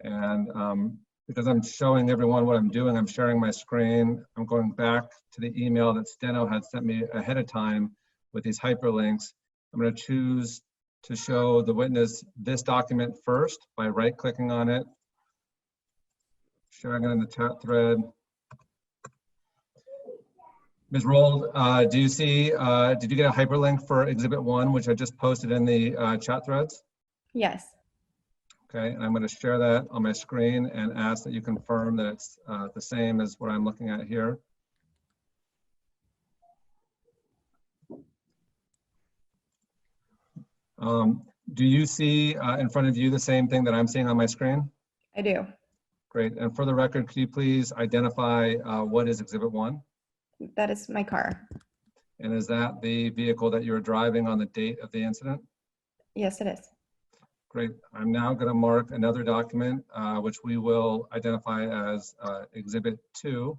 Speaker 4: And because I'm showing everyone what I'm doing, I'm sharing my screen. I'm going back to the email that Steno had sent me ahead of time with these hyperlinks. I'm going to choose to show the witness this document first by right-clicking on it, sharing it in the chat thread. Ms. Rold, do you see, did you get a hyperlink for Exhibit 1, which I just posted in the chat threads?
Speaker 5: Yes.
Speaker 4: Okay, and I'm going to share that on my screen and ask that you confirm that it's the same as what I'm looking at here. Do you see in front of you the same thing that I'm seeing on my screen?
Speaker 5: I do.
Speaker 4: Great. And for the record, could you please identify what is Exhibit 1?
Speaker 5: That is my car.
Speaker 4: And is that the vehicle that you were driving on the date of the incident?
Speaker 5: Yes, it is.
Speaker 4: Great. I'm now going to mark another document, which we will identify as Exhibit 2.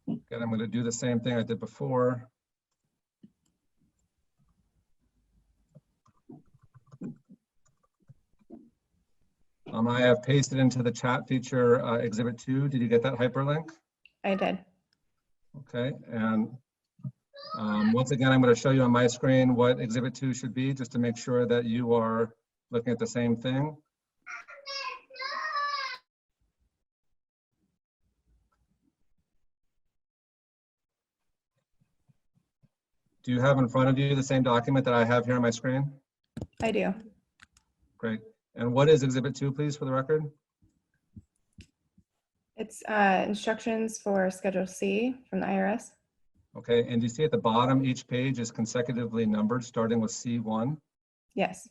Speaker 4: Again, I'm going to do the same thing I did before. I have pasted into the chat feature Exhibit 2. Did you get that hyperlink?
Speaker 5: I did.
Speaker 4: Okay, and once again, I'm going to show you on my screen what Exhibit 2 should be, just to make sure that you are looking at the same thing. Do you have in front of you the same document that I have here on my screen?
Speaker 5: I do.
Speaker 4: Great. And what is Exhibit 2, please, for the record?
Speaker 5: It's instructions for Schedule C from the IRS.
Speaker 4: Okay, and do you see at the bottom, each page is consecutively numbered, starting with C1?
Speaker 5: Yes.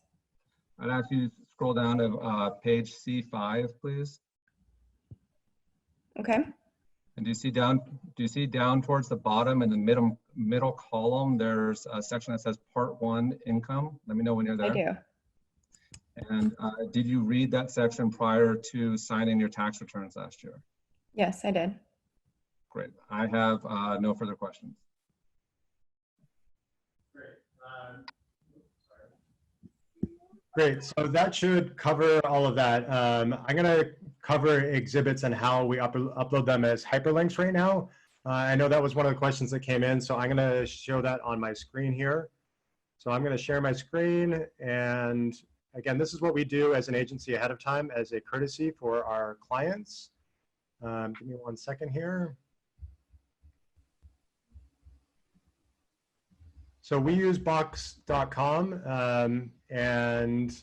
Speaker 4: I'd ask you to scroll down to page C5, please.
Speaker 5: Okay.
Speaker 4: And do you see down towards the bottom in the middle column, there's a section that says Part 1 Income? Let me know when you're there.
Speaker 5: I do.
Speaker 4: And did you read that section prior to signing your tax returns last year?
Speaker 5: Yes, I did.
Speaker 4: Great. I have no further questions.
Speaker 1: Great, so that should cover all of that. I'm gonna cover exhibits and how we upload them as hyperlinks right now. I know that was one of the questions that came in, so I'm gonna show that on my screen here. So I'm gonna share my screen, and again, this is what we do as an agency ahead of time as a courtesy for our clients. Give me 1 second here. So we use box.com, and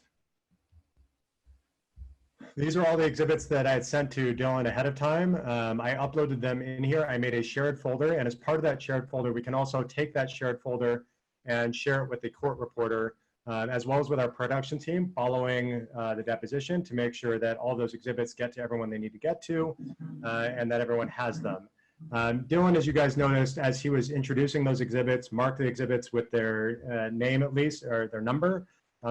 Speaker 1: these are all the exhibits that I had sent to Dylan ahead of time. I uploaded them in here. I made a shared folder, and as part of that shared folder, we can also take that shared folder and share it with the court reporter, as well as with our production team following the deposition, to make sure that all those exhibits get to everyone they need to get to, and that everyone has them. Dylan, as you guys noticed, as he was introducing those exhibits, marked the exhibits with their name at least, or their number,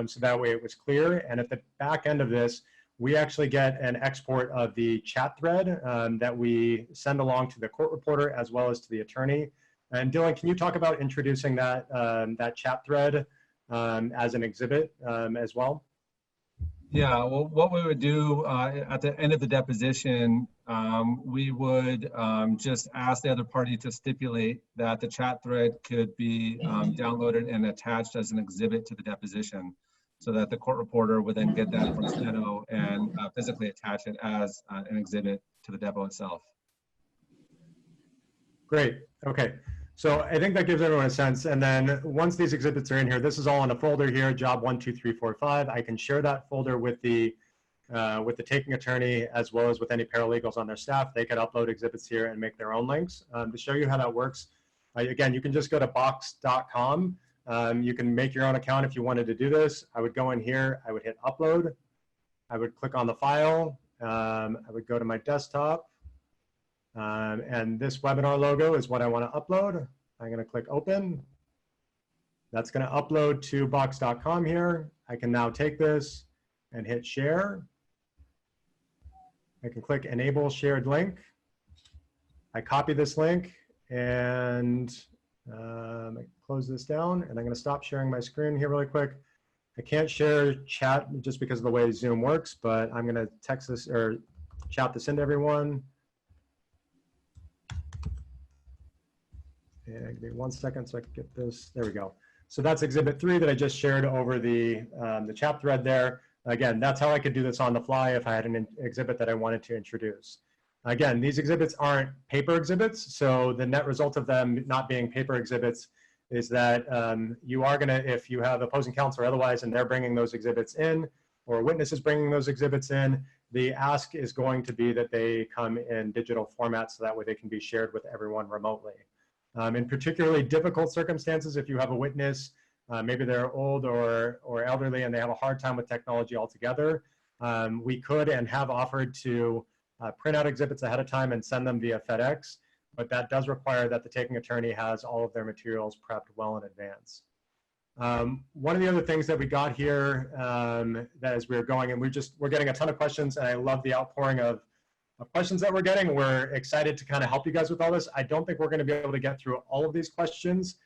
Speaker 1: so that way it was clear. And at the back end of this, we actually get an export of the chat thread that we send along to the court reporter as well as to the attorney. And Dylan, can you talk about introducing that, that chat thread as an exhibit as well?
Speaker 4: Yeah, well, what we would do at the end of the deposition, we would just ask the other party to stipulate that the chat thread could be downloaded and attached as an exhibit to the deposition, so that the court reporter would then get that from Steno and physically attach it as an exhibit to the depo itself.
Speaker 1: Great, okay. So I think that gives everyone a sense. And then once these exhibits are in here, this is all in a folder here, job 1, 2, 3, 4, 5. I can share that folder with the taking attorney as well as with any paralegals on their staff. They could upload exhibits here and make their own links. To show you how that works, again, you can just go to box.com. You can make your own account if you wanted to do this. I would go in here, I would hit upload. I would click on the file. I would go to my desktop. And this webinar logo is what I want to upload. I'm going to click open. That's going to upload to box.com here. I can now take this and hit share. I can click enable shared link. I copy this link and I close this down, and I'm going to stop sharing my screen here really quick. I can't share chat just because of the way Zoom works, but I'm going to text this or chat this into everyone. And give me 1 second so I can get this. There we go. So that's exhibit 3 that I just shared over the chat thread there. Again, that's how I could do this on the fly if I had an exhibit that I wanted to introduce. Again, these exhibits aren't paper exhibits, so the net result of them not being paper exhibits is that you are going to, if you have opposing counsel or otherwise, and they're bringing those exhibits in, or a witness is bringing those exhibits in, the ask is going to be that they come in digital format so that way they can be shared with everyone remotely. In particularly difficult circumstances, if you have a witness maybe they're old or elderly and they have a hard time with technology altogether, we could and have offered to print out exhibits ahead of time and send them via FedEx, but that does require that the taking attorney has all of their materials prepped well in advance. One of the other things that we got here that as we were going, and we're getting a ton of questions, and I love the outpouring of questions that we're getting. We're excited to kind of help you guys with all this. I don't think we're going to be able to get through all of these questions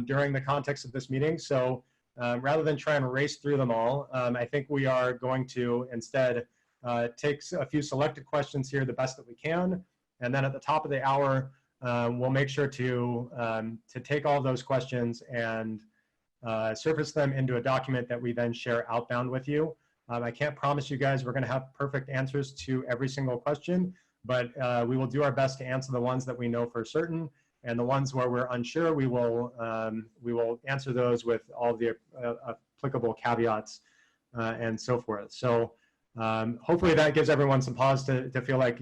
Speaker 1: during the context of this meeting. So rather than try and race through them all, I think we are going to instead take a few selected questions here the best that we can. And then at the top of the hour, we'll make sure to take all those questions and surface them into a document that we then share outbound with you. I can't promise you guys we're going to have perfect answers to every single question, but we will do our best to answer the ones that we know for certain, and the ones where we're unsure, we will answer those with all the applicable caveats and so forth. So hopefully that gives everyone some pause to feel like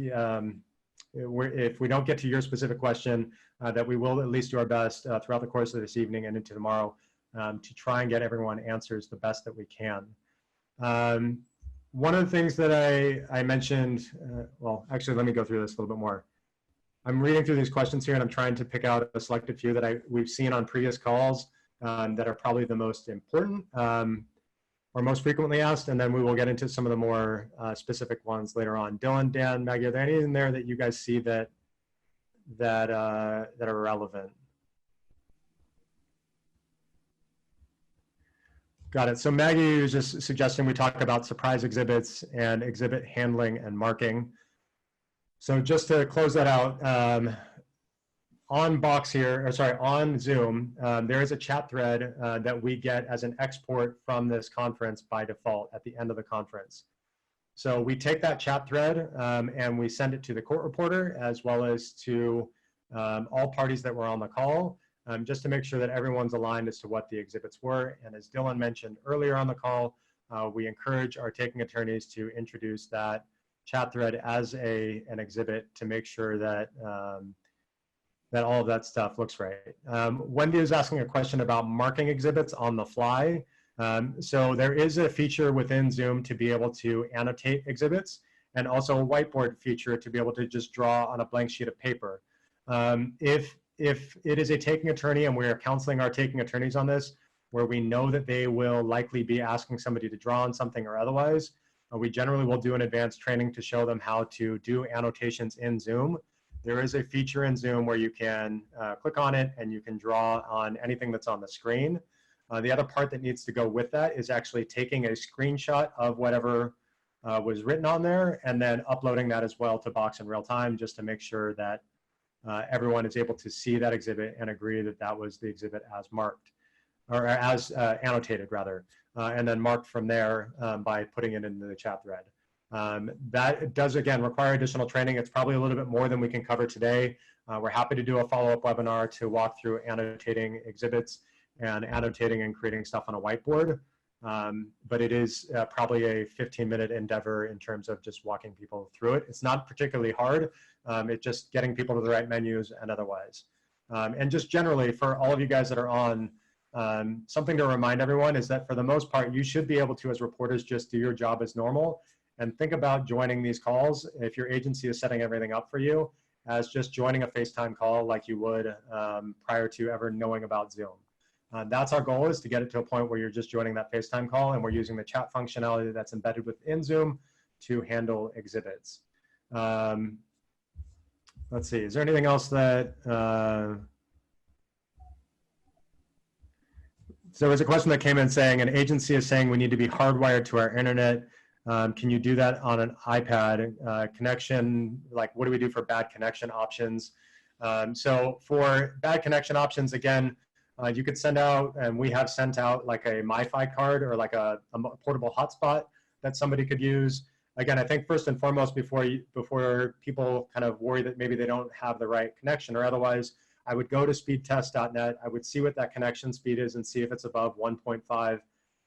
Speaker 1: if we don't get to your specific question, that we will at least do our best throughout the course of this evening and into tomorrow to try and get everyone answers the best that we can. One of the things that I mentioned, well, actually, let me go through this a little bit more. I'm reading through these questions here and I'm trying to pick out a selected few that we've seen on previous calls that are probably the most important or most frequently asked, and then we will get into some of the more specific ones later on. Dylan, Dan, Maggie, are there any in there that you guys see that are relevant? Got it. So Maggie was just suggesting we talk about surprise exhibits and exhibit handling and marking. So just to close that out, on Zoom, there is a chat thread that we get as an export from this conference by default at the end of the conference. So we take that chat thread and we send it to the court reporter as well as to all parties that were on the call, just to make sure that everyone's aligned as to what the exhibits were. And as Dylan mentioned earlier on the call, we encourage our taking attorneys to introduce that chat thread as an exhibit to make sure that that all of that stuff looks right. Wendy is asking a question about marking exhibits on the fly. So there is a feature within Zoom to be able to annotate exhibits, and also a whiteboard feature to be able to just draw on a blank sheet of paper. If it is a taking attorney and we are counseling our taking attorneys on this, where we know that they will likely be asking somebody to draw on something or otherwise, we generally will do an advanced training to show them how to do annotations in Zoom. There is a feature in Zoom where you can click on it and you can draw on anything that's on the screen. The other part that needs to go with that is actually taking a screenshot of whatever was written on there and then uploading that as well to Box in real time, just to make sure that everyone is able to see that exhibit and agree that that was the exhibit as marked, or as annotated rather, and then marked from there by putting it into the chat thread. That does, again, require additional training. It's probably a little bit more than we can cover today. We're happy to do a follow-up webinar to walk through annotating exhibits and annotating and creating stuff on a whiteboard. But it is probably a 15-minute endeavor in terms of just walking people through it. It's not particularly hard. It's just getting people to the right menus and otherwise. And just generally, for all of you guys that are on, something to remind everyone is that for the most part, you should be able to, as reporters, just do your job as normal and think about joining these calls, if your agency is setting everything up for you, as just joining a FaceTime call like you would prior to ever knowing about Zoom. That's our goal, is to get it to a point where you're just joining that FaceTime call and we're using the chat functionality that's embedded within Zoom to handle exhibits. Let's see, is there anything else that, so there was a question that came in saying an agency is saying we need to be hardwired to our internet. Can you do that on an iPad connection? Like, what do we do for bad connection options? So for bad connection options, again, you could send out, and we have sent out, like a MiFi card or like a portable hotspot that somebody could use. Again, I think first and foremost, before people kind of worry that maybe they don't have the right connection or otherwise, I would go to speedtest.net. I would see what that connection speed is and see if it's above 1.5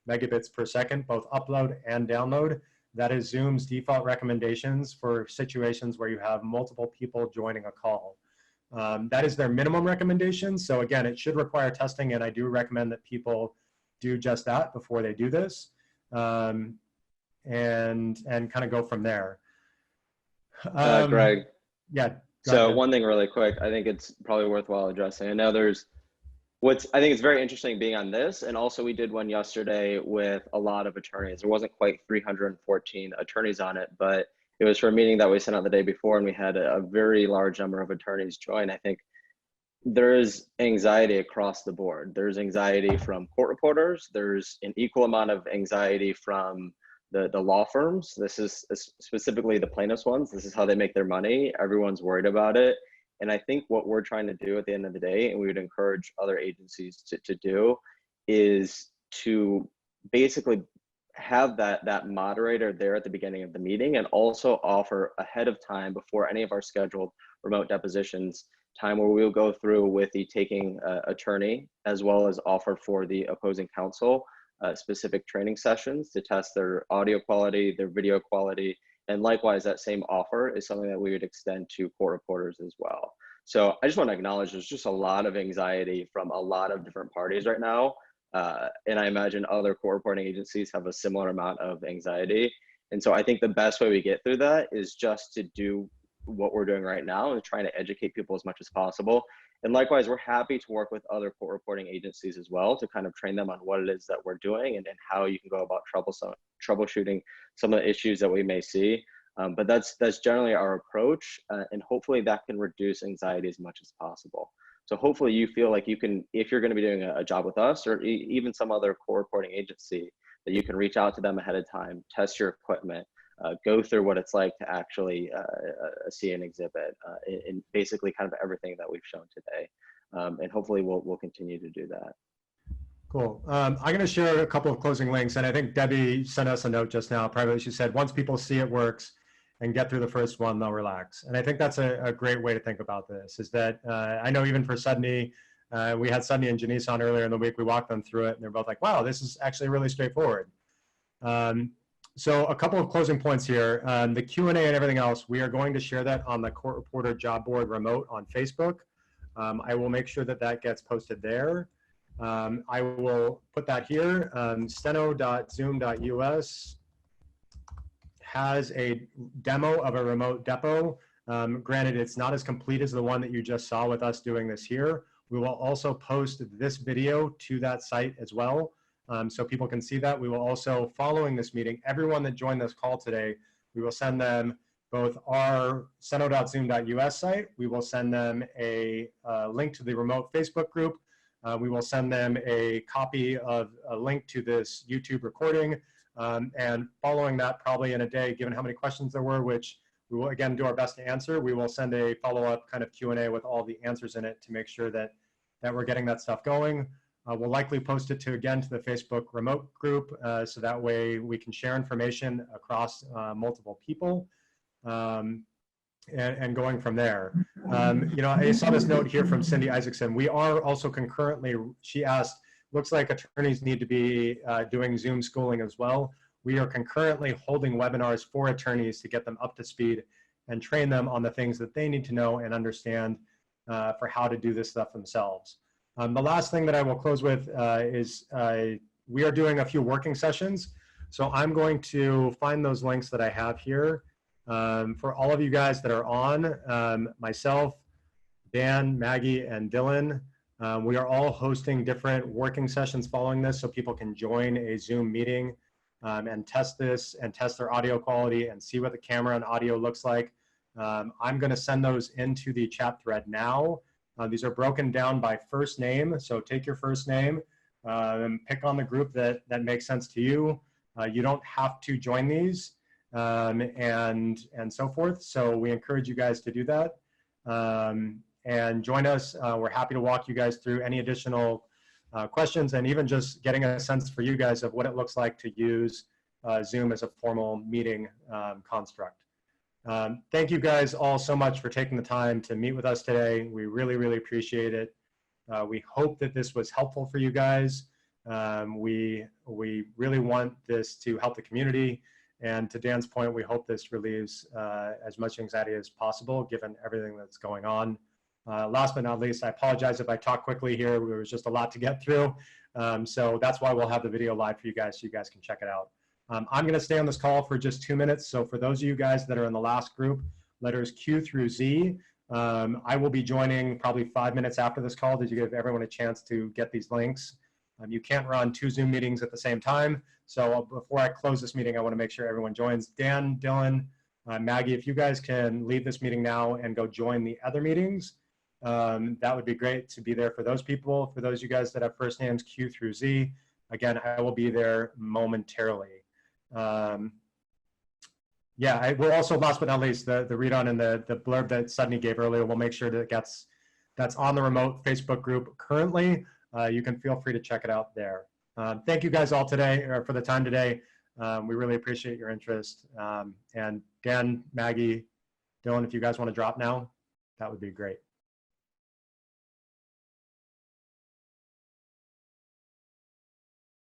Speaker 1: megabits per second, both upload and download. That is Zoom's default recommendations for situations where you have multiple people joining a call. That is their minimum recommendation. So again, it should require testing, and I do recommend that people do just that before they do this, and kind of go from there.
Speaker 3: Greg,
Speaker 1: Yeah.
Speaker 3: so one thing really quick, I think it's probably worthwhile addressing. I know there's I think it's very interesting being on this, and also we did one yesterday with a lot of attorneys. There wasn't quite 314 attorneys on it, but it was for a meeting that we sent out the day before, and we had a very large number of attorneys join. I think there is anxiety across the board. There's anxiety from court reporters. There's an equal amount of anxiety from the law firms. This is specifically the plaintiffs ones. This is how they make their money. Everyone's worried about it. And I think what we're trying to do at the end of the day, and we would encourage other agencies to do, is to basically have that moderator there at the beginning of the meeting, and also offer ahead of time, before any of our scheduled remote depositions, time where we'll go through with the taking attorney, as well as offer for the opposing counsel specific training sessions to test their audio quality, their video quality, and likewise that same offer is something that we would extend to court reporters as well. So I just want to acknowledge there's just a lot of anxiety from a lot of different parties right now. And I imagine other court reporting agencies have a similar amount of anxiety. And so I think the best way we get through that is just to do what we're doing right now and trying to educate people as much as possible. And likewise, we're happy to work with other court reporting agencies as well to kind of train them on what it is that we're doing and how you can go about troubleshooting some of the issues that we may see. But that's generally our approach, and hopefully that can reduce anxiety as much as possible. So hopefully you feel like you can, if you're going to be doing a job with us or even some other court reporting agency, that you can reach out to them ahead of time, test your equipment, go through what it's like to actually see an exhibit, in basically kind of everything that we've shown today. And hopefully we'll continue to do that.
Speaker 1: Cool. I'm going to share a couple of closing links, and I think Debbie sent us a note just now privately. She said, once people see it works and get through the first one, they'll relax. And I think that's a great way to think about this, is that I know even for Sudney, we had Sudney and Janice on earlier in the week. We walked them through it, and they're both like, wow, this is actually really straightforward. So a couple of closing points here. The Q&A and everything else, we are going to share that on the Court Reporter Job Board remote on Facebook. I will make sure that that gets posted there. I will put that here. Steno.zoom.us has a demo of a remote depo. Granted, it's not as complete as the one that you just saw with us doing this here. We will also post this video to that site as well, so people can see that. We will also, following this meeting, everyone that joined this call today, we will send them both our steno.zoom.us site. We will send them a link to the remote Facebook group. We will send them a copy of a link to this YouTube recording. And following that, probably in a day, given how many questions there were, which we will again do our best to answer, we will send a follow-up kind of Q&A with all the answers in it to make sure that we're getting that stuff going. We'll likely post it to the Facebook remote group, so that way we can share information across multiple people. And going from there. You know, I saw this note here from Cindy Isaacson. We are also concurrently, she asked, looks like attorneys need to be doing Zoom schooling as well. We are concurrently holding webinars for attorneys to get them up to speed and train them on the things that they need to know and understand for how to do this stuff themselves. The last thing that I will close with is we are doing a few working sessions. So I'm going to find those links that I have here. For all of you guys that are on, myself, Dan, Maggie, and Dylan, we are all hosting different working sessions following this so people can join a Zoom meeting and test this and test their audio quality and see what the camera and audio looks like. I'm going to send those into the chat thread now. These are broken down by first name, so take your first name and pick on the group that makes sense to you. You don't have to join these. And so forth. So we encourage you guys to do that and join us. We're happy to walk you guys through any additional questions and even just getting a sense for you guys of what it looks like to use Zoom as a formal meeting construct. Thank you guys all so much for taking the time to meet with us today. We really, really appreciate it. We hope that this was helpful for you guys. We really want this to help the community. And to Dan's point, we hope this relieves as much anxiety as possible, given everything that's going on. Last but not least, I apologize if I talk quickly here. There was just a lot to get through. So that's why we'll have the video live for you guys so you guys can check it out. I'm going to stay on this call for just 2 minutes. So for those of you guys that are in the last group, letters Q through Z, I will be joining probably 5 minutes after this call to give everyone a chance to get these links. You can't run 2 Zoom meetings at the same time. So before I close this meeting, I want to make sure everyone joins. Dan, Dylan, Maggie, if you guys can leave this meeting now and go join the other meetings, that would be great to be there for those people. For those of you guys that have first names Q through Z, again, I will be there momentarily. Yeah, we'll also, last but not least, the read on and the blurb that Sudney gave earlier, we'll make sure that that's on the remote Facebook group currently. You can feel free to check it out there. Thank you guys all today, or for the time today. We really appreciate your interest. And Dan, Maggie, Dylan, if you guys want to drop now, that would be great.